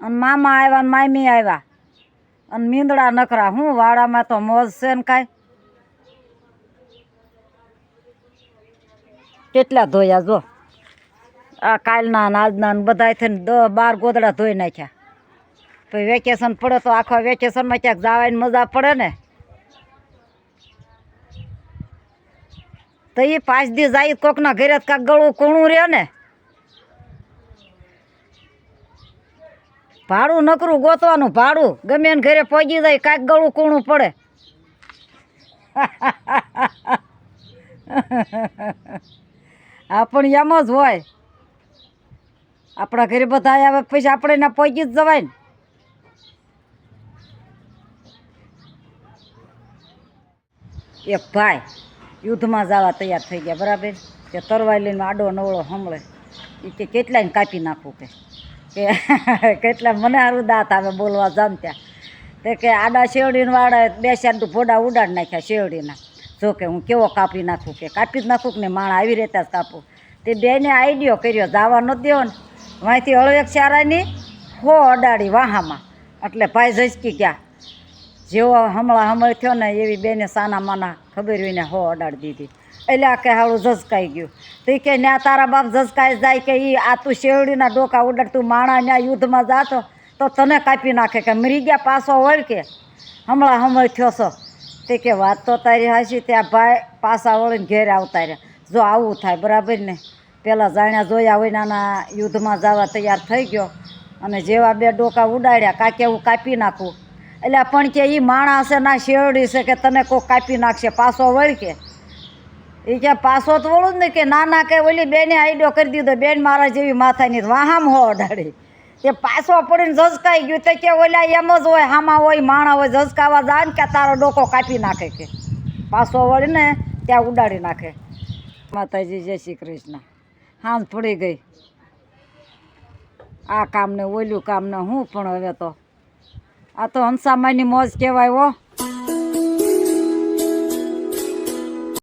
અને મામા આવ્યા ને મામી આવ્યા અને મીંદડા નકરા. હું વાડામાં તો મોજ છે ને કાંઈ. કેટલા ધોયા જો, આ કાલના ને આજના ને બધા થઈને 10-12 ગોદડા ધોઈ નાખ્યા. પછી વેકેશન પડે તો આખા વેકેશનમાં ક્યાંક જવાની મજા પડે ને. તો એ 5 દી જાય કોકના ઘરે કાંક ગળું કૂણું રહે ને. ભાડું નકરું ગોતવાનું, ભાડું ગમે એને ઘરે પહોંચી જાય કાંઈક ગળું કૂણું પડે. આ પણ એમ જ હોય. આપણા ઘરે બધા આવે પછી આપણે એના પહોંચી જ જવાય ને. એક ભાઈ યુદ્ધમાં જવા તૈયાર થઈ ગયા, બરાબર. કે તરવાઈ લઈને આડો નવળો હમળે. એ કે કેટલાને કાપી નાખું કે કેટલા મને સારું દાંત આવે બોલવા જામ ત્યાં. તે કે આડા શેવડીને વાળા 2-4 ભોડા ઉડાડી નાખ્યા શેવડીના. જો કે હું કેવો કાપી નાખું, કે કાપી જ નાખું કે ને માણા આવી રીતે જ કાપું. તે બેને આઈડિયો કર્યો, જવા નથી દેવો ને. વાંથી હળવેક ચારાની હો અડાડી વાહામાં. એટલે ભાઈ ઝચકી ગયા. જેવો હમણાં થયો ને એવી બેને સાના માના ખબર હોય ને હો અડાડી દીધી. એટલે કે હાળું ઝચકાઈ ગયું. તો કે ન્યા તારા બાપ ઝચકાઈ જાય કે આ તું શેવડીના ડોકા ઉડાડ, તું માણા ન્યા યુદ્ધમાં જાતો તો તને કાપી નાખે કે મરી ગયા પાછો વળ કે હમણાં થયો છો. તે કે વાત તો તારી હાચી. ત્યાં ભાઈ પાછા વળીને ઘેરે આવતા રહ્યા. જો આવું થાય બરાબર ને. પહેલાં જાણ્યા જોયા હોય નાના યુદ્ધમાં જવા તૈયાર થઈ ગયો અને જેવા 2 ડોકા ઉડાડ્યા કાંઈક એવું કાપી નાખું. એટલે પણ કે એ માણસ છે ના શેરડી છે કે તને કોઈ કાપી નાખશે પાછો વળ કે. એ કે પાછો તો વળું જ ને કે ના કે ઓલી બેને આઈડિયો કરી દીધો, બેન મારા જેવી માથાની વાહામ હો અડાડી. એ પાછો પડીને ઝચકાઈ ગયું. તો કે ઓલા એમ જ હોય, હામાં હોય માણા હોય, ઝચકાવા જાય ને કે તારો ડોકો કાપી નાખે કે પાછો વળીને ત્યાં ઉડાડી નાખે. માતાજી જય શ્રી કૃષ્ણ. હાંજ પડી ગઈ. આ કામ ને ઓલું કામ ને હું પણ હવે તો આ તો હંસામાની મોજ કહેવાય હો.